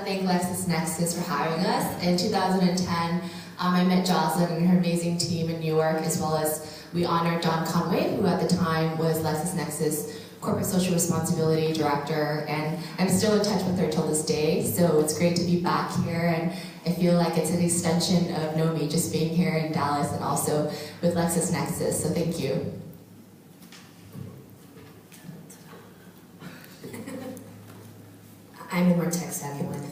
thank LexisNexis for having us. In 2010, I met Jocelyn and her amazing team in New York, as well as we honored Don Conway, who at the time was LexisNexis Corporate Social Responsibility Director, and I'm still in touch with her till this day, so it's great to be back here, and I feel like it's an extension of Nomi, just being here in Dallas and also with LexisNexis, so thank you. I'm the more tech-savvy one.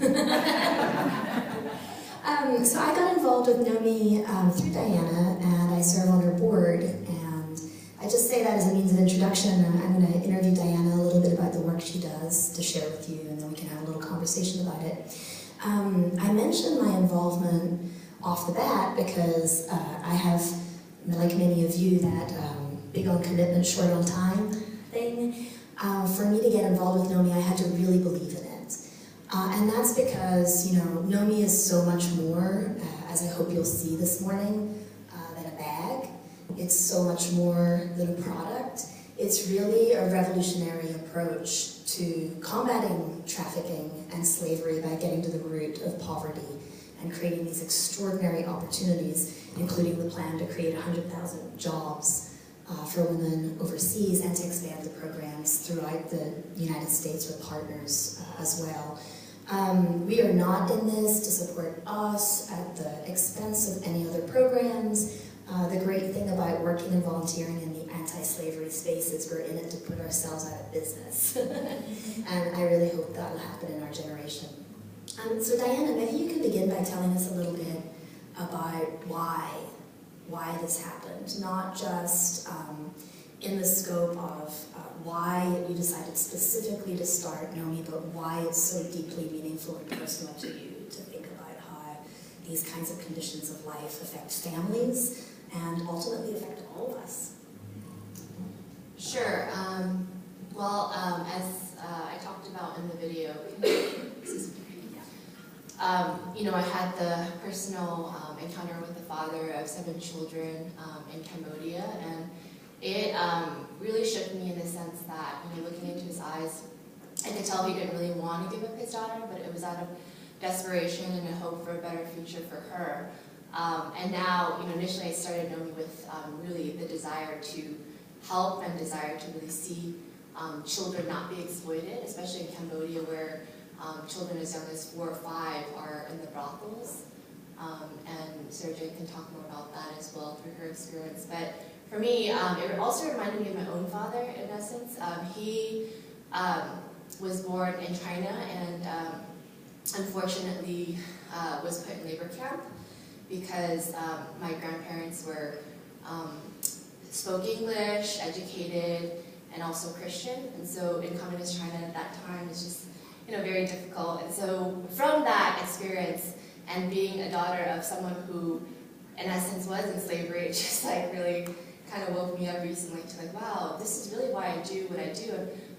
So I got involved with Nomi through Diana, and I serve on her board. And I just say that as a means of introduction. I'm going to interview Diana a little bit about the work she does to share with you, and then we can have a little conversation about it. I mentioned my involvement off the bat because I have, like many of you, that big on commitment, short on time thing. For me to get involved with Nomi, I had to really believe in it. And that's because, you know, Nomi is so much more, as I hope you'll see this morning, than a bag. It's so much more than a product. It's really a revolutionary approach to combating trafficking and slavery by getting to the root of poverty and creating these extraordinary opportunities, including the plan to create 100,000 jobs for women overseas and to expand the programs throughout the United States with partners as well. We are not in this to support us at the expense of any other programs. The great thing about working and volunteering in the anti-slavery space is we're in it to put ourselves out of business. And I really hope that will happen in our generation. So Diana, maybe you can begin by telling us a little bit about why this happened, not just in the scope of why you decided specifically to start Nomi, but why it's so deeply meaningful and personal to you to think about how these kinds of conditions of life affect families and ultimately affect all of us. Sure. As I talked about in the video, you know, I had the personal encounter with the father of 7 children in Cambodia, and it really shook me in the sense that, you know, looking into his eyes, I could tell he didn't really want to give up his daughter, but it was out of desperation and a hope for a better future for her. And now, you know, initially I started Nomi with really the desire to help and desire to really see children not be exploited, especially in Cambodia where children as young as 4 or 5 are in the brothels. And Sarah-Jane can talk more about that as well through her experience. But for me, it also reminded me of my own father, in essence. He was born in China and unfortunately was put in labor camp because my grandparents were spoke English, educated, and also Christian. And so in communist China at that time, it's just, you know, very difficult. And so from that experience and being a daughter of someone who, in essence, was in slavery, it just like really kind of woke me up recently to like, wow, this is really why I do what I do.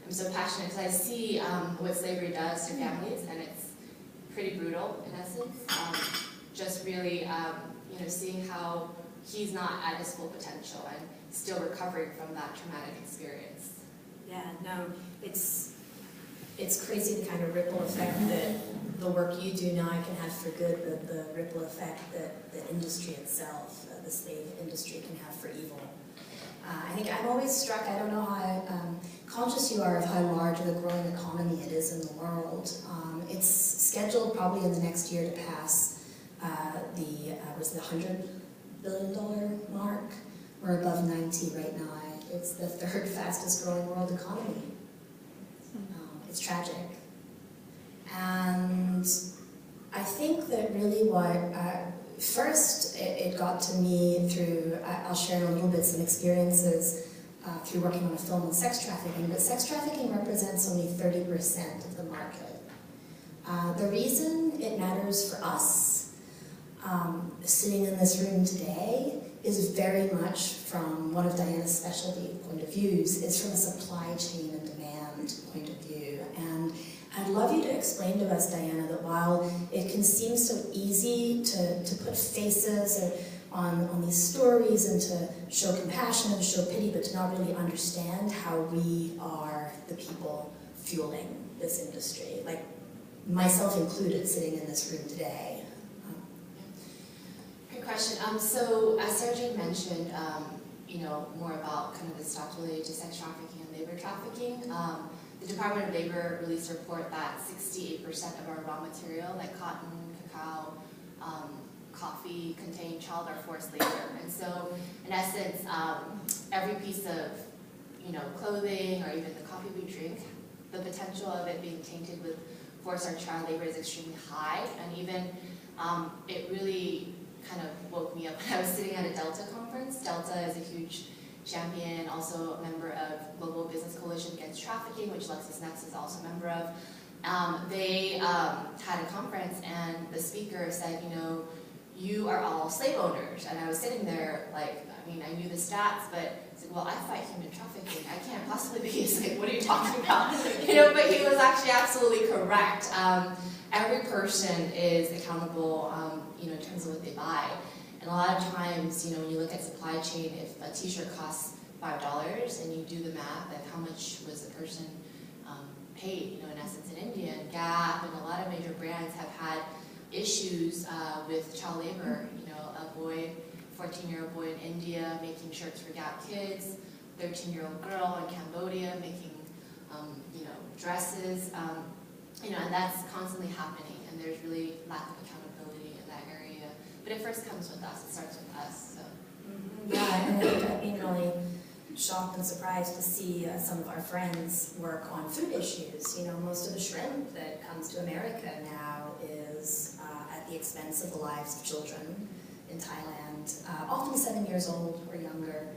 I'm so passionate because I see what slavery does to families, and it's pretty brutal in essence. Just really, you know, seeing how he's not at his full potential and still recovering from that traumatic experience. Yeah, no, it's crazy the kind of ripple effect that the work you do now can have for good, but the ripple effect that the industry itself, the slave industry, can have for evil. I think I'm always struck, I don't know how conscious you are of how large of a growing economy it is in the world. It's scheduled probably in the next year to pass was the $100 billion mark. We're above 90 right now. It's the 3rd fastest growing world economy. It's tragic. And I think that really first it got to me through, I'll share in a little bit some experiences through working on a film on sex trafficking, but sex trafficking represents only 30% of the market. The reason it matters for us sitting in this room today is very much from one of Diana's specialty point of views. It's from a supply chain and demand point of view. And I'd love you to explain to us, Diana, that while it can seem so easy to put faces on these stories and to show compassion and show pity, but to not really understand how we are the people fueling this industry. Like, myself included, sitting in this room today. Great question. So as Sarah-Jane mentioned, you know, more about kind of the stuff related to sex trafficking and labor trafficking. The Department of Labor released a report that 68% of our raw material, like cotton, cacao, coffee, contain child or forced labor. And so, in essence, every piece of, you know, clothing or even the coffee we drink, the potential of it being tainted with forced or child labor is extremely high. And even it really kind of woke me up when I was sitting at a Delta conference. Delta is a huge champion, also a member of Global Business Coalition Against Trafficking, which LexisNexis is also a member of. They had a conference, and the speaker said, you know, you are all slave owners. And I was sitting there like, I mean, I knew the stats, but I said, well, I fight human trafficking. I can't possibly be a slave. What are you talking about? You know, but he was actually absolutely correct. Every person is accountable, you know, in terms of what they buy. And a lot of times, you know, when you look at supply chain, if a t-shirt costs $5 and you do the math of how much was the person paid, you know, in essence in India, and Gap and a lot of major brands have had issues with child labor. You know, a boy, 14-year-old boy in India making shirts for Gap kids, 13-year-old girl in Cambodia making, you know, dresses, you know, and that's constantly happening, and there's really lack of accountability in that area. But it first comes with us, it starts with us, so. Yeah, and I've been really shocked and surprised to see some of our friends work on food issues. You know, most of the shrimp that comes to America now is at the expense of the lives of children in Thailand, often 7 years old or younger,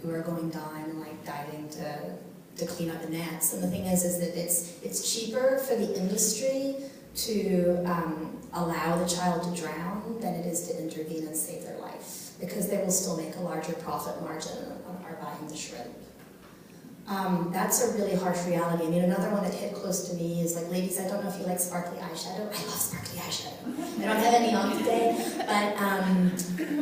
who are going down and like diving to clean up the nets. And the thing is that it's cheaper for the industry to allow the child to drown than it is to intervene and save their life, because they will still make a larger profit margin on our buying the shrimp. That's a really harsh reality. I mean, another one that hit close to me is like, ladies, I don't know if you like sparkly eyeshadow. I love sparkly eyeshadow. I don't have any on today, but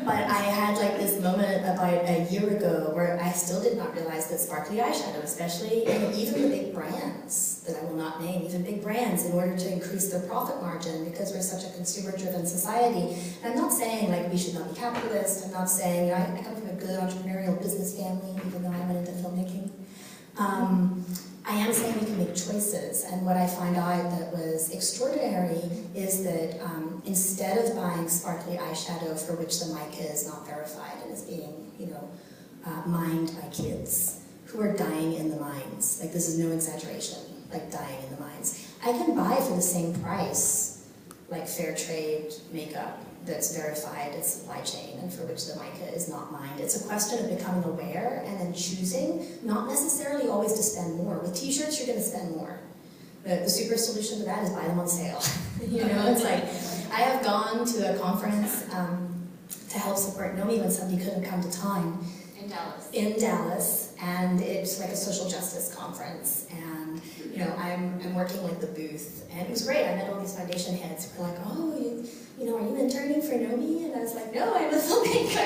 I had like this moment about a year ago where I still did not realize that sparkly eyeshadow, especially in even the big brands that I will not name, even big brands, in order to increase their profit margin, because we're such a consumer-driven society. And I'm not saying like we should not be capitalist. I'm not saying, you know, I come from a good entrepreneurial business family, even though I went into filmmaking. I am saying we can make choices, and what I find out that was extraordinary is that instead of buying sparkly eyeshadow for which the mica is not verified and is being, you know, mined by kids who are dying in the mines, like this is no exaggeration, like dying in the mines, I can buy for the same price like fair trade makeup that's verified its supply chain and for which the mica is not mined. It's a question of becoming aware and then choosing, not necessarily always to spend more. With t-shirts, you're going to spend more. The super solution to that is buy them on sale. You know, it's like, I have gone to a conference to help support Nomi when somebody couldn't come to time. In Dallas, and it's like a social justice conference, and you know, I'm working like the booth, and it was great. I met all these foundation heads who were like, oh, you know, are you interning for Nomi? And I was like, no, I'm a filmmaker.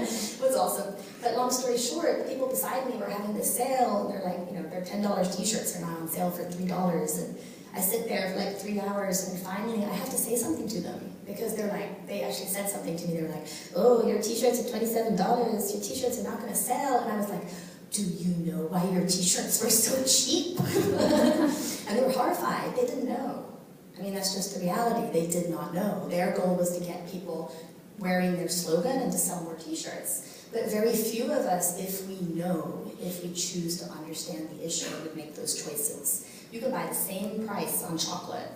It was awesome. But long story short, the people beside me were having this sale, and they're like, you know, their $10 t-shirts are now on sale for $3, and I sit there for like 3 hours, and finally I have to say something to them, because they're like, they actually said something to me. They were like, oh, your t-shirts are $27, your t-shirts are not going to sell. And I was like, do you know why your t-shirts were so cheap? And they were horrified. They didn't know. I mean, that's just the reality. They did not know. Their goal was to get people wearing their slogan and to sell more t-shirts. But very few of us, if we know, if we choose to understand the issue, would make those choices. You can buy the same price on chocolate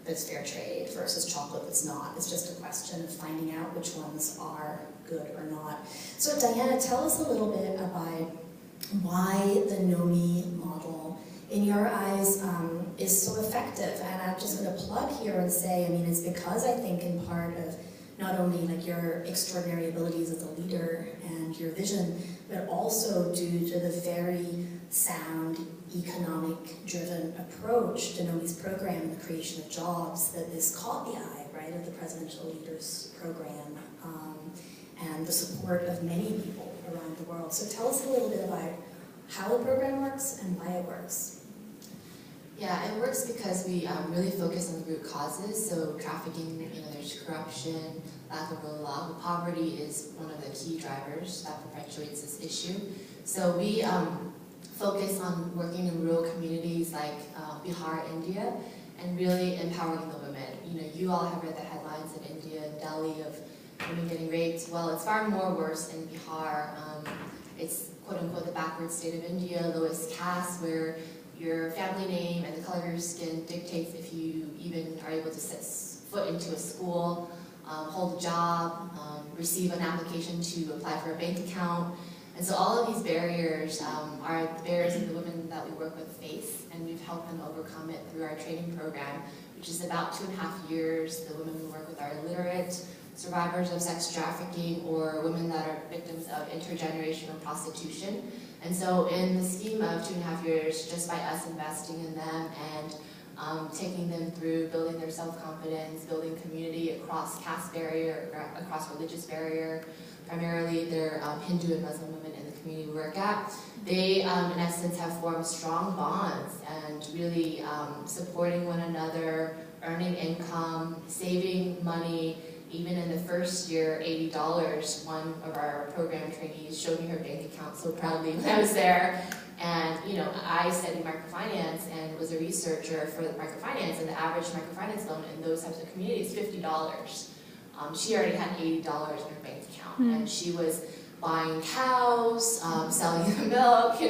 that's fair trade versus chocolate that's not. It's just a question of finding out which ones are good or not. So Diana, tell us a little bit about why the Nomi model, in your eyes, is so effective. And I'm just going to plug here and say, I mean, it's because I think in part of not only like your extraordinary abilities as a leader and your vision, but also due to the very sound, economic-driven approach to Nomi's program and the creation of jobs that this caught the eye, right, of the Presidential Leaders Program, and the support of many people around the world. So tell us a little bit about how the program works and why it works. Yeah, it works because we really focus on the root causes. So trafficking, there's corruption, lack of rule of law. Poverty is one of the key drivers that perpetuates this issue. So we focus on working in rural communities like Bihar, India, and really empowering the women. You all have read the headlines in India and Delhi of women getting raped. Well, it's far more worse in Bihar. It's quote-unquote the backward state of India, lowest caste, where your family name and the color of your skin dictates if you even are able to set foot into a school, hold a job, receive an application to apply for a bank account. And so all of these barriers are the barriers that the women that we work with face, and we've helped them overcome it through our training program, which is about 2.5 years. The women we work with are illiterate, survivors of sex trafficking, or women that are victims of intergenerational prostitution. And so in the scheme of 2.5 years, just by us investing in them and taking them through building their self-confidence, building community across caste barrier, across religious barrier, primarily they're Hindu and Muslim women in the community we work at, they in essence have formed strong bonds and really supporting one another, earning income, saving money. Even in the first year, $80, one of our program trainees showed me her bank account so proudly when I was there. And I studied microfinance and was a researcher for microfinance, and the average microfinance loan in those types of communities is $50. She already had $80 in her bank account, and she was buying cows, selling the milk,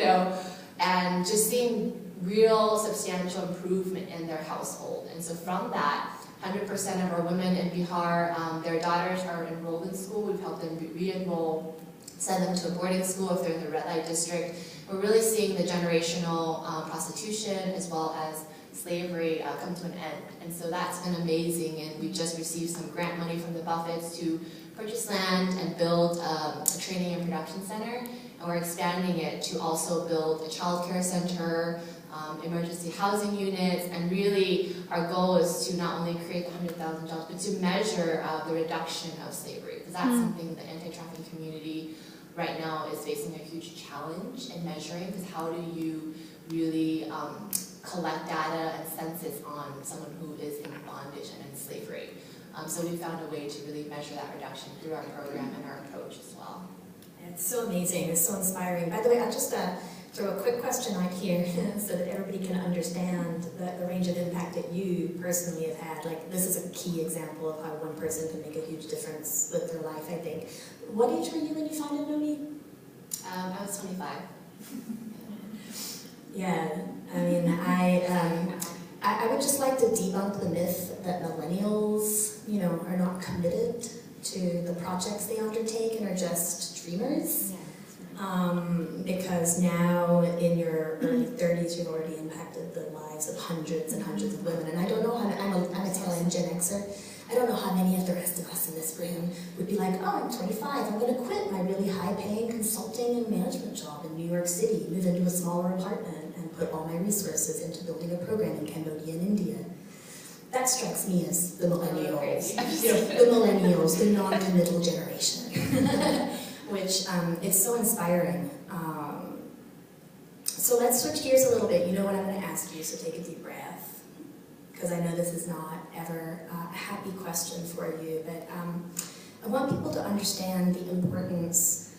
and just seeing real substantial improvement in their household. And so from that, 100% of our women in Bihar, their daughters are enrolled in school. We've helped them re-enroll, send them to a boarding school if they're in the red light district. We're really seeing the generational prostitution as well as slavery come to an end. And so that's been amazing, and we just received some grant money from the Buffetts to purchase land and build a training and production center, and we're expanding it to also build a child care center, emergency housing units, and really our goal is to not only create 100,000 jobs, but to measure the reduction of slavery, because that's something the anti-trafficking community right now is facing a huge challenge in measuring, because how do you really collect data and census on someone who is in bondage and in slavery. So we found a way to really measure that reduction through our program and our approach as well. It's so amazing, it's so inspiring. By the way, I'll just throw a quick question out here so that everybody can understand the range of impact that you personally have had. Like, this is a key example of how one person can make a huge difference with their life, I think. What age were you when you founded Nomi? I was 25. Yeah, I mean, I would just like to debunk the myth that millennials, are not committed to the projects they undertake and are just dreamers. Because now in your early 30s, you've already impacted the lives of hundreds and hundreds of women. And I don't know how, I'm a tail-end Gen Xer, I don't know how many of the rest of us in this room would be like, oh, I'm 25, I'm going to quit my really high-paying consulting and management job in New York City, move into a smaller apartment, and put all my resources into building a program in Cambodia and India. That strikes me as the millennials, the millennials, the non-committal generation, which it's so inspiring. So let's switch gears a little bit. You know what I'm going to ask you, so take a deep breath, because I know this is not ever a happy question for you, but I want people to understand the importance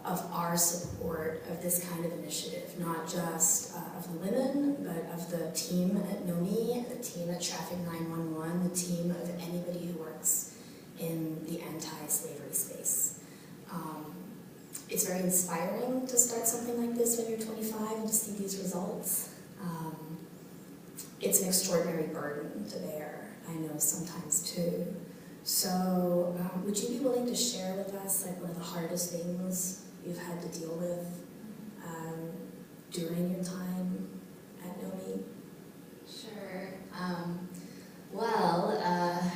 of our support of this kind of initiative, not just of the women, but of the team at Nomi, the team at Traffic 911, the team of anybody who works in the anti-slavery space. It's very inspiring to start something like this when you're 25 and to see these results. It's an extraordinary burden to bear, I know, sometimes too. So would you be willing to share with us like one of the hardest things you've had to deal with during your time at Nomi? Sure.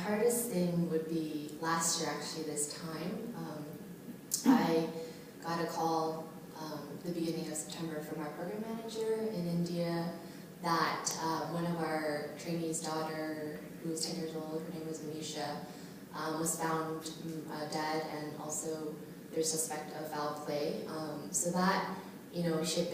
Hardest thing would be last year, actually, this time. I got a call the beginning of September from our program manager in India that one of our trainees' daughter, who was 10 years old, her name was Manisha, was found dead, and also there's suspect of foul play. So that, she had